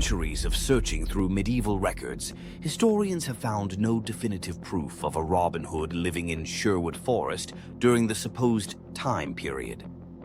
centuries of searching through medieval records, historians have found no definitive proof of a Robin Hood living in Sherwood Forest during the supposed time period.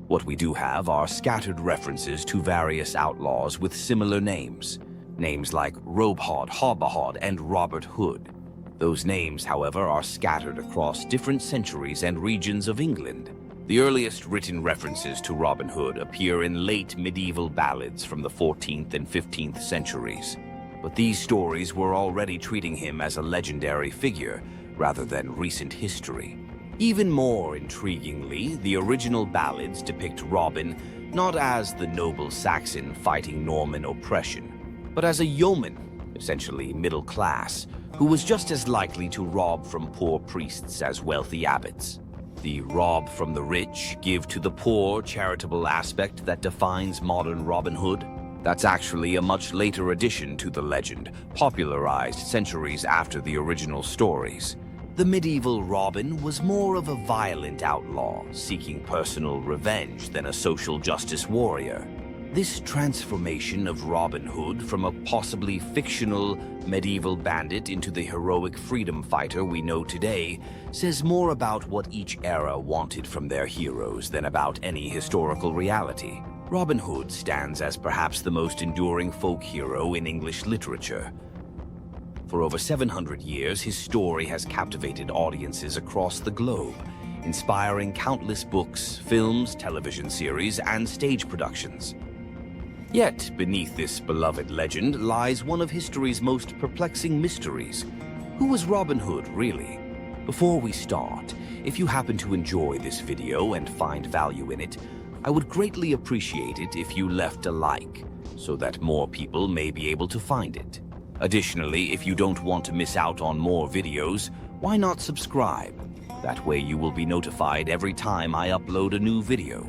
What we do have are scattered references to various outlaws with similar names. Names like Robehod, Hobahod, and Robert Hood. Those names, however, are scattered across different centuries and regions of England. The earliest written references to Robin Hood appear in late medieval ballads from the 14th and 15th centuries. But these stories were already treating him as a legendary figure rather than recent history. Even more intriguingly, the original ballads depict Robin not as the noble Saxon fighting Norman oppression, but as a yeoman, essentially middle class, who was just as likely to rob from poor priests as wealthy abbots. The rob from the rich, give to the poor charitable aspect that defines modern Robin Hood. That's actually a much later addition to the legend, popularized centuries after the original stories. The medieval Robin was more of a violent outlaw, seeking personal revenge than a social justice warrior. This transformation of Robin Hood from a possibly fictional medieval bandit into the heroic freedom fighter we know today says more about what each era wanted from their heroes than about any historical reality. Robin Hood stands as perhaps the most enduring folk hero in English literature. For over 700 years, his story has captivated audiences across the globe, inspiring countless books, films, television series, and stage productions. Yet, beneath this beloved legend lies one of history's most perplexing mysteries. Who was Robin Hood, really? Before we start, if you happen to enjoy this video and find value in it, I would greatly appreciate it if you left a like, so that more people may be able to find it. Additionally, if you don't want to miss out on more videos, why not subscribe? That way you will be notified every time I upload a new video.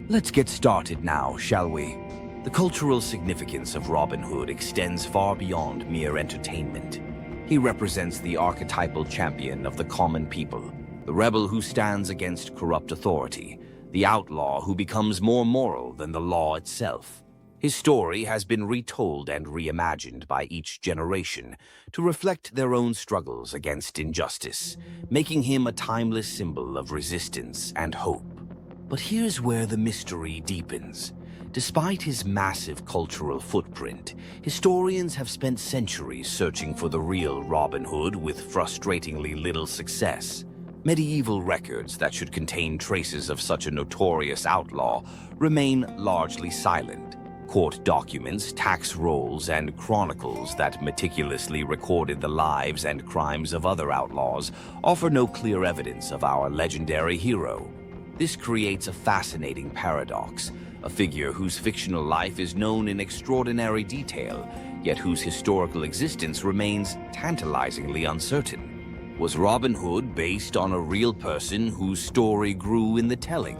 Let's get started now, shall we? The cultural significance of Robin Hood extends far beyond mere entertainment. He represents the archetypal champion of the common people, the rebel who stands against corrupt authority, the outlaw who becomes more moral than the law itself. His story has been retold and reimagined by each generation to reflect their own struggles against injustice, making him a timeless symbol of resistance and hope. But here's where the mystery deepens. Despite his massive cultural footprint, historians have spent centuries searching for the real Robin Hood with frustratingly little success. Medieval records that should contain traces of such a notorious outlaw remain largely silent. Court documents, tax rolls, and chronicles that meticulously recorded the lives and crimes of other outlaws offer no clear evidence of our legendary hero. This creates a fascinating paradox. A figure whose fictional life is known in extraordinary detail, yet whose historical existence remains tantalizingly uncertain. Was Robin Hood based on a real person whose story grew in the telling?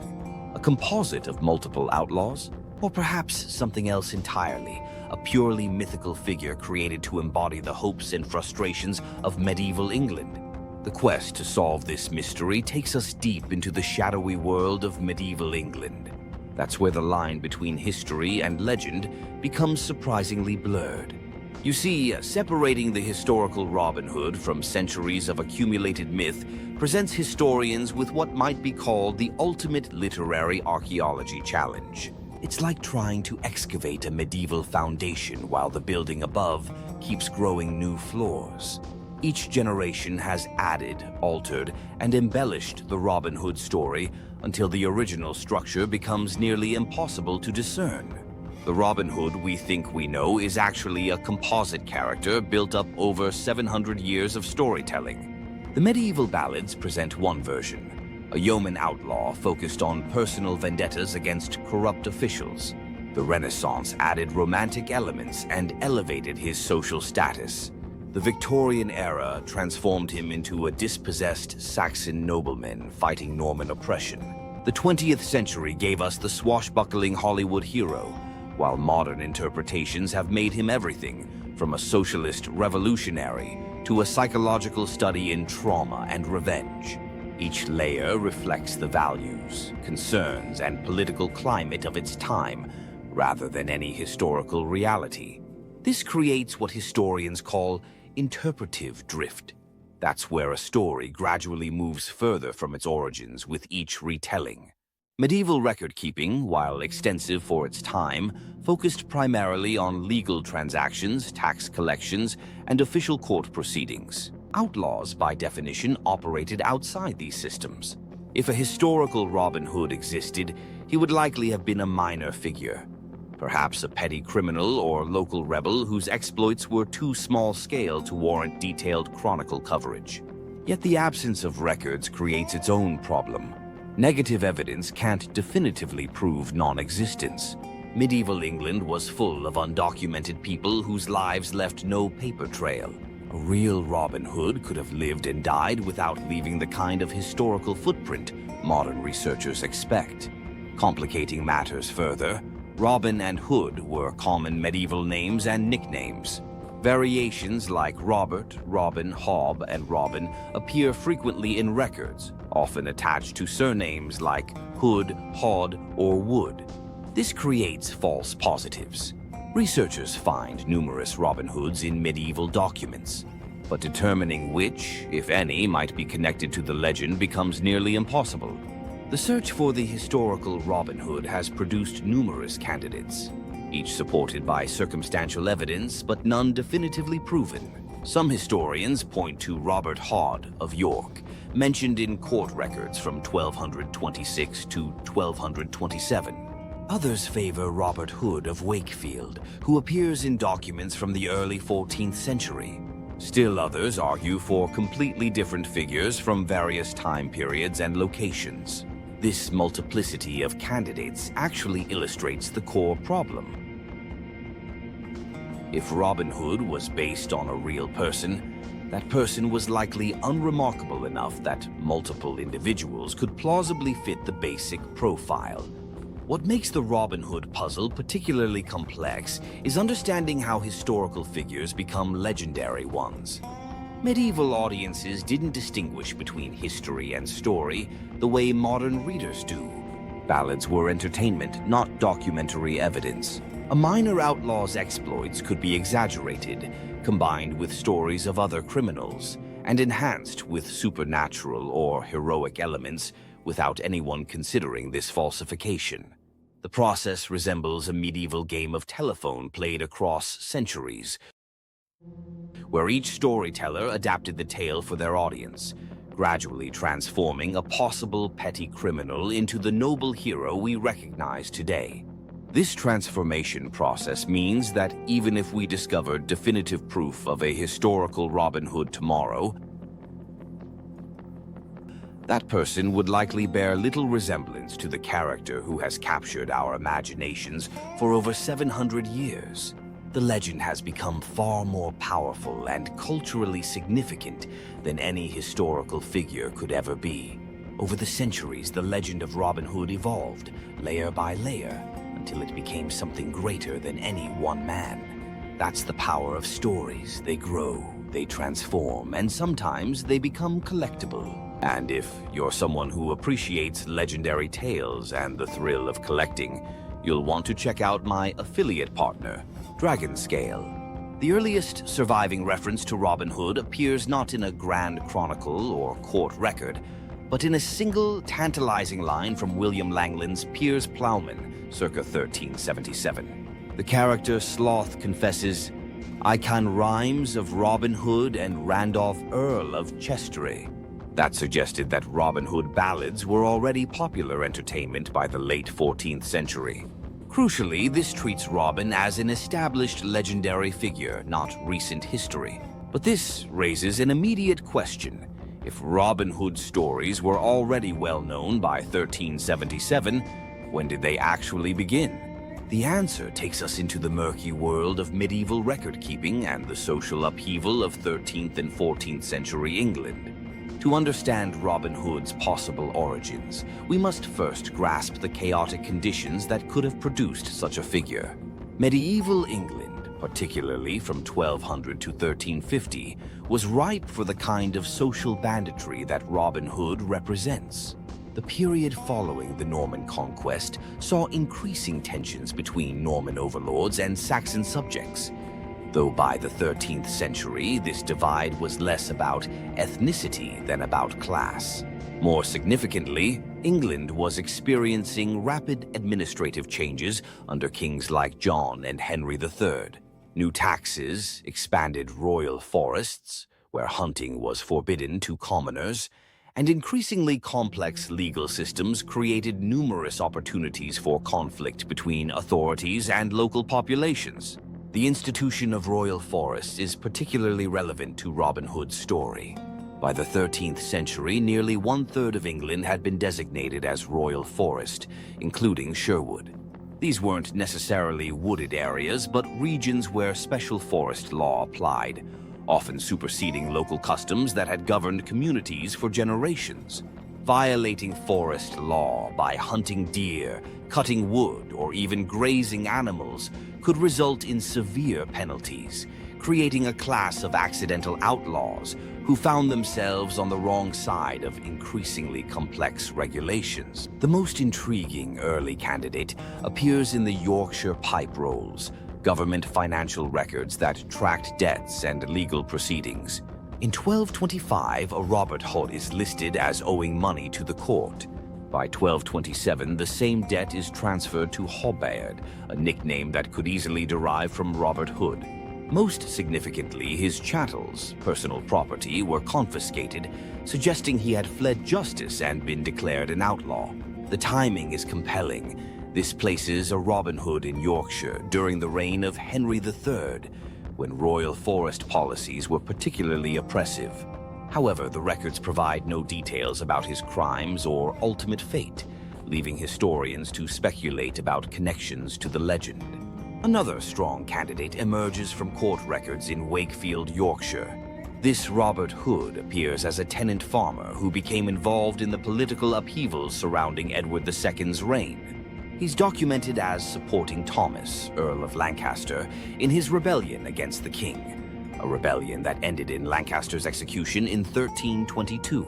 A composite of multiple outlaws? Or perhaps something else entirely, a purely mythical figure created to embody the hopes and frustrations of medieval England? The quest to solve this mystery takes us deep into the shadowy world of medieval England. That's where the line between history and legend becomes surprisingly blurred. You see, separating the historical Robin Hood from centuries of accumulated myth presents historians with what might be called the ultimate literary archaeology challenge. It's like trying to excavate a medieval foundation while the building above keeps growing new floors. Each generation has added, altered, and embellished the Robin Hood story until the original structure becomes nearly impossible to discern. The Robin Hood we think we know is actually a composite character built up over 700 years of storytelling. The medieval ballads present one version, a yeoman outlaw focused on personal vendettas against corrupt officials. The Renaissance added romantic elements and elevated his social status. The Victorian era transformed him into a dispossessed Saxon nobleman fighting Norman oppression. The 20th century gave us the swashbuckling Hollywood hero, while modern interpretations have made him everything from a socialist revolutionary to a psychological study in trauma and revenge. Each layer reflects the values, concerns, and political climate of its time, rather than any historical reality. This creates what historians call interpretive drift. That's where a story gradually moves further from its origins with each retelling. Medieval record-keeping, while extensive for its time, focused primarily on legal transactions, tax collections, and official court proceedings. Outlaws, by definition, operated outside these systems. If a historical Robin Hood existed, he would likely have been a minor figure, perhaps a petty criminal or local rebel whose exploits were too small-scale to warrant detailed chronicle coverage. Yet the absence of records creates its own problem. Negative evidence can't definitively prove non-existence. Medieval England was full of undocumented people whose lives left no paper trail. A real Robin Hood could have lived and died without leaving the kind of historical footprint modern researchers expect. Complicating matters further, Robin and Hood were common medieval names and nicknames. Variations like Robert, Robin, Hob, and Robin appear frequently in records, often attached to surnames like Hood, Hod, or Wood. This creates false positives. Researchers find numerous Robin Hoods in medieval documents, but determining which, if any, might be connected to the legend becomes nearly impossible. The search for the historical Robin Hood has produced numerous candidates, each supported by circumstantial evidence, but none definitively proven. Some historians point to Robert Hod of York, mentioned in court records from 1226 to 1227. Others favor Robert Hood of Wakefield, who appears in documents from the early 14th century. Still others argue for completely different figures from various time periods and locations. This multiplicity of candidates actually illustrates the core problem. If Robin Hood was based on a real person, that person was likely unremarkable enough that multiple individuals could plausibly fit the basic profile. What makes the Robin Hood puzzle particularly complex is understanding how historical figures become legendary ones. Medieval audiences didn't distinguish between history and story the way modern readers do. Ballads were entertainment, not documentary evidence. A minor outlaw's exploits could be exaggerated, combined with stories of other criminals, and enhanced with supernatural or heroic elements without anyone considering this falsification. The process resembles a medieval game of telephone played across centuries, where each storyteller adapted the tale for their audience, gradually transforming a possible petty criminal into the noble hero we recognize today. This transformation process means that even if we discovered definitive proof of a historical Robin Hood tomorrow, that person would likely bear little resemblance to the character who has captured our imaginations for over 700 years. The legend has become far more powerful and culturally significant than any historical figure could ever be. Over the centuries, the legend of Robin Hood evolved, layer by layer, until it became something greater than any one man. That's the power of stories. They grow, they transform, and sometimes they become collectible. And if you're someone who appreciates legendary tales and the thrill of collecting, you'll want to check out my affiliate partner, Dragonscale. The earliest surviving reference to Robin Hood appears not in a grand chronicle or court record, but in a single tantalizing line from William Langland's Piers Plowman, circa 1377. The character Sloth confesses, "I can rhymes of Robin Hood and Randolph Earl of Chestery." That suggested that Robin Hood ballads were already popular entertainment by the late 14th century. Crucially, this treats Robin as an established legendary figure, not recent history. But this raises an immediate question. If Robin Hood stories were already well known by 1377, when did they actually begin? The answer takes us into the murky world of medieval record-keeping and the social upheaval of 13th and 14th century England. To understand Robin Hood's possible origins, we must first grasp the chaotic conditions that could have produced such a figure. Medieval England, particularly from 1200 to 1350, was ripe for the kind of social banditry that Robin Hood represents. The period following the Norman conquest saw increasing tensions between Norman overlords and Saxon subjects. though by the 13th century this divide was less about ethnicity than about class. More significantly, England was experiencing rapid administrative changes under kings like John and Henry III. New taxes, expanded royal forests, where hunting was forbidden to commoners, and increasingly complex legal systems created numerous opportunities for conflict between authorities and local populations. The institution of royal forests is particularly relevant to Robin Hood's story. By the 13th century, nearly one-third of England had been designated as royal forest, including Sherwood. These weren't necessarily wooded areas, but regions where special forest law applied, often superseding local customs that had governed communities for generations. Violating forest law by hunting deer, cutting wood, or even grazing animals could result in severe penalties, creating a class of accidental outlaws who found themselves on the wrong side of increasingly complex regulations. The most intriguing early candidate appears in the Yorkshire Pipe Rolls, government financial records that tracked debts and legal proceedings. In 1225, a Robert Hood is listed as owing money to the court. By 1227, the same debt is transferred to Hobbaird, a nickname that could easily derive from Robert Hood. Most significantly, his chattels, personal property, were confiscated, suggesting he had fled justice and been declared an outlaw. The timing is compelling. This places a Robin Hood in Yorkshire during the reign of Henry III, when royal forest policies were particularly oppressive. However, the records provide no details about his crimes or ultimate fate, leaving historians to speculate about connections to the legend. Another strong candidate emerges from court records in Wakefield, Yorkshire. This Robert Hood appears as a tenant farmer who became involved in the political upheavals surrounding Edward II's reign. He's documented as supporting Thomas, Earl of Lancaster, in his rebellion against the king, a rebellion that ended in Lancaster's execution in 1322.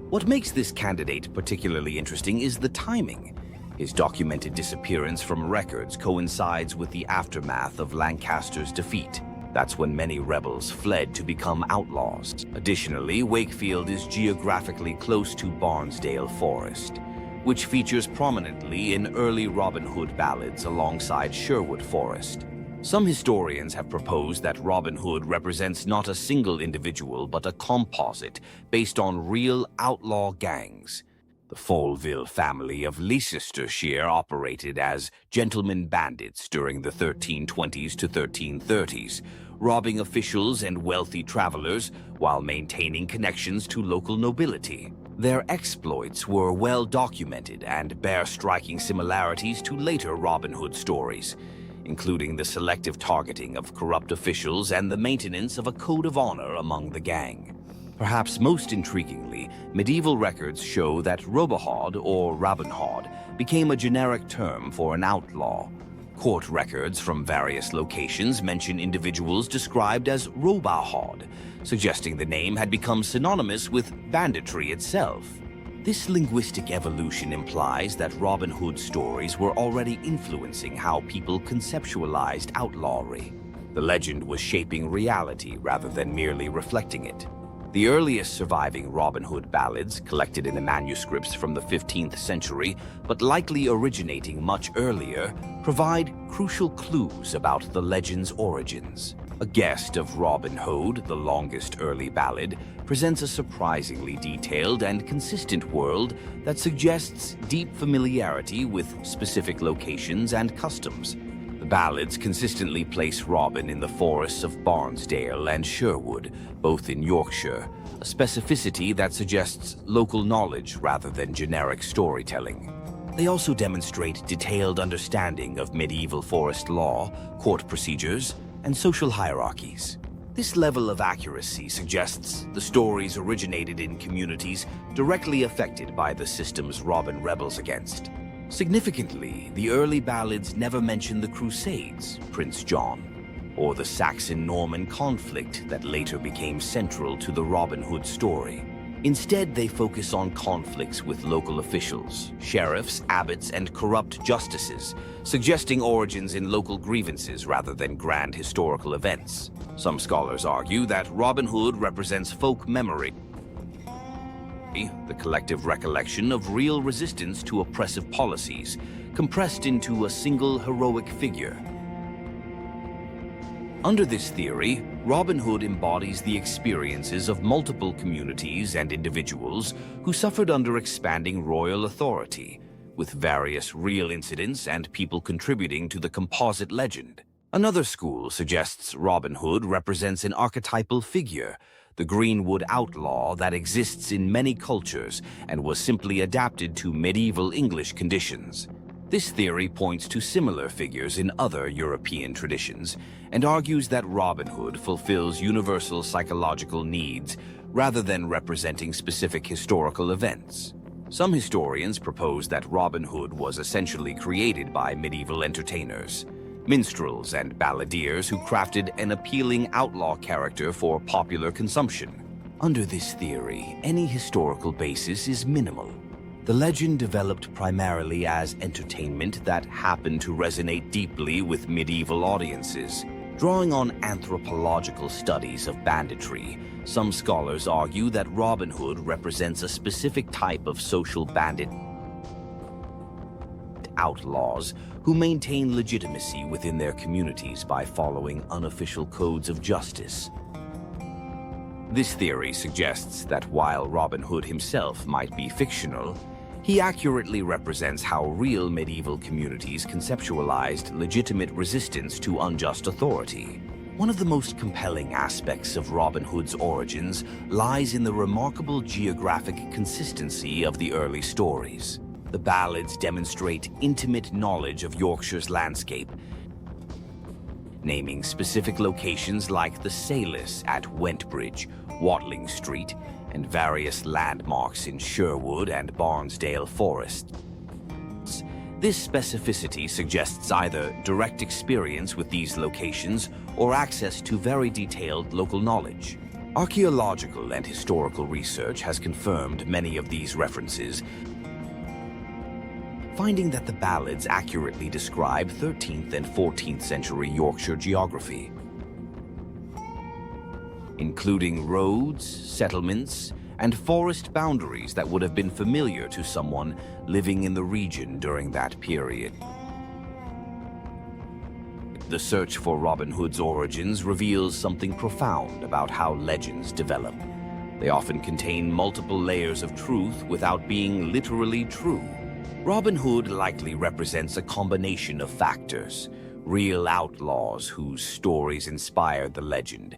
What makes this candidate particularly interesting is the timing. His documented disappearance from records coincides with the aftermath of Lancaster's defeat. That's when many rebels fled to become outlaws. Additionally, Wakefield is geographically close to Barnsdale Forest, which features prominently in early Robin Hood ballads alongside Sherwood Forest. Some historians have proposed that Robin Hood represents not a single individual but a composite based on real outlaw gangs. The Foleville family of Leicestershire operated as gentlemen bandits during the 1320s to 1330s, robbing officials and wealthy travelers while maintaining connections to local nobility. Their exploits were well documented and bear striking similarities to later Robin Hood stories, including the selective targeting of corrupt officials and the maintenance of a code of honor among the gang. Perhaps most intriguingly, medieval records show that Robahod or Rabenhod became a generic term for an outlaw. Court records from various locations mention individuals described as Robahod, suggesting the name had become synonymous with banditry itself. This linguistic evolution implies that Robin Hood stories were already influencing how people conceptualized outlawry. The legend was shaping reality rather than merely reflecting it. The earliest surviving Robin Hood ballads, collected in the manuscripts from the 15th century, but likely originating much earlier, provide crucial clues about the legend's origins. A Guest of Robin Hood, the longest early ballad, presents a surprisingly detailed and consistent world that suggests deep familiarity with specific locations and customs. The ballads consistently place Robin in the forests of Barnsdale and Sherwood, both in Yorkshire, a specificity that suggests local knowledge rather than generic storytelling. They also demonstrate detailed understanding of medieval forest law, court procedures, and social hierarchies. This level of accuracy suggests the stories originated in communities directly affected by the systems Robin rebels against. Significantly, the early ballads never mention the Crusades, Prince John, or the Saxon-Norman conflict that later became central to the Robin Hood story. Instead, they focus on conflicts with local officials, sheriffs, abbots, and corrupt justices, suggesting origins in local grievances rather than grand historical events. Some scholars argue that Robin Hood represents folk memory, the collective recollection of real resistance to oppressive policies, compressed into a single heroic figure. Under this theory, Robin Hood embodies the experiences of multiple communities and individuals who suffered under expanding royal authority, with various real incidents and people contributing to the composite legend. Another school suggests Robin Hood represents an archetypal figure, the Greenwood outlaw that exists in many cultures and was simply adapted to medieval English conditions. This theory points to similar figures in other European traditions and argues that Robin Hood fulfills universal psychological needs rather than representing specific historical events. Some historians propose that Robin Hood was essentially created by medieval entertainers, minstrels and balladeers who crafted an appealing outlaw character for popular consumption. Under this theory, any historical basis is minimal. The legend developed primarily as entertainment that happened to resonate deeply with medieval audiences. Drawing on anthropological studies of banditry, some scholars argue that Robin Hood represents a specific type of social bandit outlaws who maintain legitimacy within their communities by following unofficial codes of justice. This theory suggests that while Robin Hood himself might be fictional, he accurately represents how real medieval communities conceptualized legitimate resistance to unjust authority. One of the most compelling aspects of Robin Hood's origins lies in the remarkable geographic consistency of the early stories. The ballads demonstrate intimate knowledge of Yorkshire's landscape, naming specific locations like the Salis at Wentbridge, Watling Street, and various landmarks in Sherwood and Barnesdale forests. This specificity suggests either direct experience with these locations or access to very detailed local knowledge. Archaeological and historical research has confirmed many of these references, finding that the ballads accurately describe 13th and 14th century Yorkshire geography, including roads, settlements, and forest boundaries that would have been familiar to someone living in the region during that period. The search for Robin Hood's origins reveals something profound about how legends develop. They often contain multiple layers of truth without being literally true. Robin Hood likely represents a combination of factors: real outlaws whose stories inspired the legend,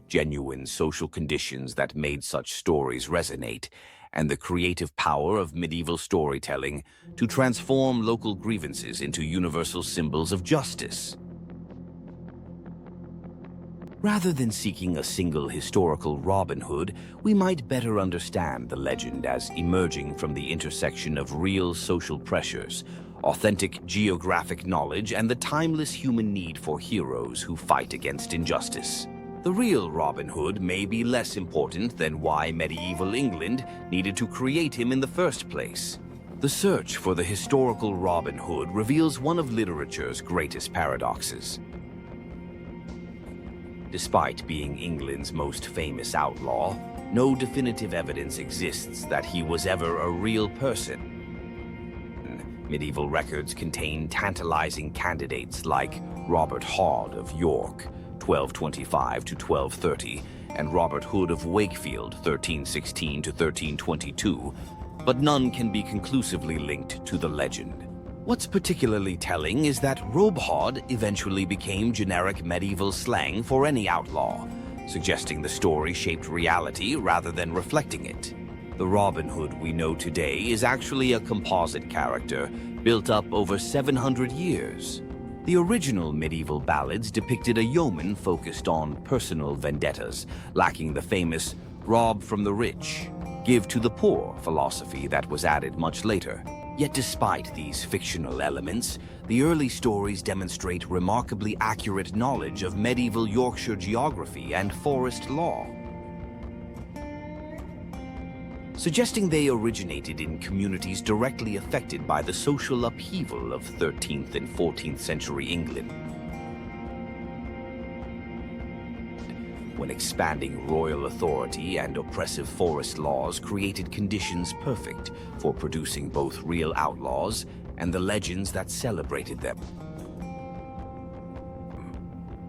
genuine social conditions that made such stories resonate, and the creative power of medieval storytelling to transform local grievances into universal symbols of justice. Rather than seeking a single historical Robin Hood, we might better understand the legend as emerging from the intersection of real social pressures, authentic geographic knowledge, and the timeless human need for heroes who fight against injustice. The real Robin Hood may be less important than why medieval England needed to create him in the first place. The search for the historical Robin Hood reveals one of literature's greatest paradoxes. Despite being England's most famous outlaw, no definitive evidence exists that he was ever a real person. Medieval records contain tantalizing candidates like Robert Hod of York, 1225 to 1230, and Robert Hood of Wakefield, 1316 to 1322, but none can be conclusively linked to the legend. What's particularly telling is that Robhod eventually became generic medieval slang for any outlaw, suggesting the story shaped reality rather than reflecting it. The Robin Hood we know today is actually a composite character built up over 700 years. The original medieval ballads depicted a yeoman focused on personal vendettas, lacking the famous rob from the rich, give to the poor philosophy that was added much later. Yet despite these fictional elements, the early stories demonstrate remarkably accurate knowledge of medieval Yorkshire geography and forest law. suggesting they originated in communities directly affected by the social upheaval of 13th and 14th century England, when expanding royal authority and oppressive forest laws created conditions perfect for producing both real outlaws and the legends that celebrated them.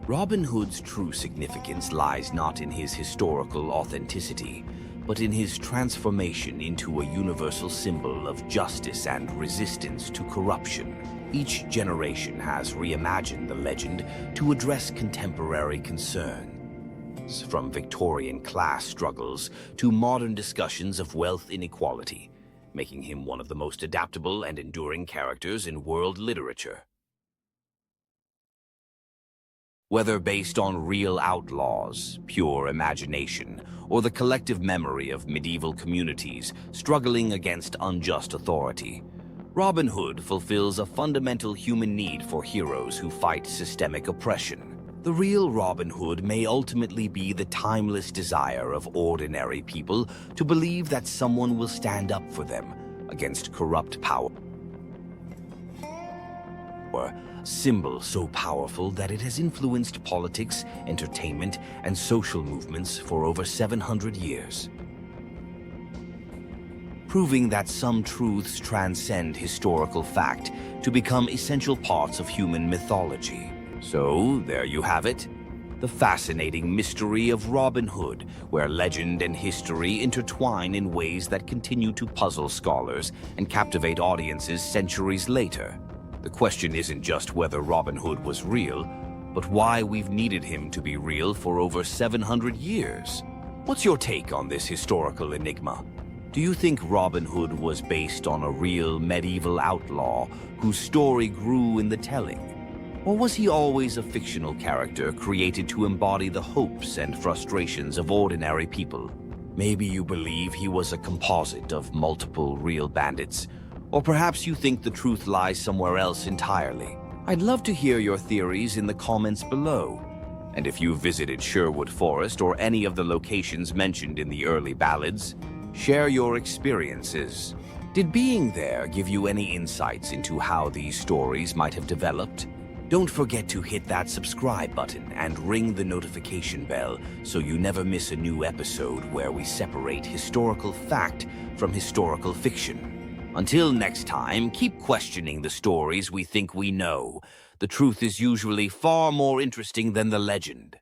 Robin Hood's true significance lies not in his historical authenticity, but in his transformation into a universal symbol of justice and resistance to corruption. Each generation has reimagined the legend to address contemporary concerns, from Victorian class struggles to modern discussions of wealth inequality, making him one of the most adaptable and enduring characters in world literature. Whether based on real outlaws, pure imagination, or the collective memory of medieval communities struggling against unjust authority, Robin Hood fulfills a fundamental human need for heroes who fight systemic oppression. The real Robin Hood may ultimately be the timeless desire of ordinary people to believe that someone will stand up for them against corrupt power. Symbol so powerful that it has influenced politics, entertainment, and social movements for over 700 years. Proving that some truths transcend historical fact to become essential parts of human mythology. So, there you have it. The fascinating mystery of Robin Hood, where legend and history intertwine in ways that continue to puzzle scholars and captivate audiences centuries later. The question isn't just whether Robin Hood was real, but why we've needed him to be real for over 700 years. What's your take on this historical enigma? Do you think Robin Hood was based on a real medieval outlaw whose story grew in the telling? Or was he always a fictional character created to embody the hopes and frustrations of ordinary people? Maybe you believe he was a composite of multiple real bandits, or perhaps you think the truth lies somewhere else entirely. I'd love to hear your theories in the comments below. And if you visited Sherwood Forest or any of the locations mentioned in the early ballads, share your experiences. Did being there give you any insights into how these stories might have developed? Don't forget to hit that subscribe button and ring the notification bell so you never miss a new episode where we separate historical fact from historical fiction. Until next time, keep questioning the stories we think we know. The truth is usually far more interesting than the legend.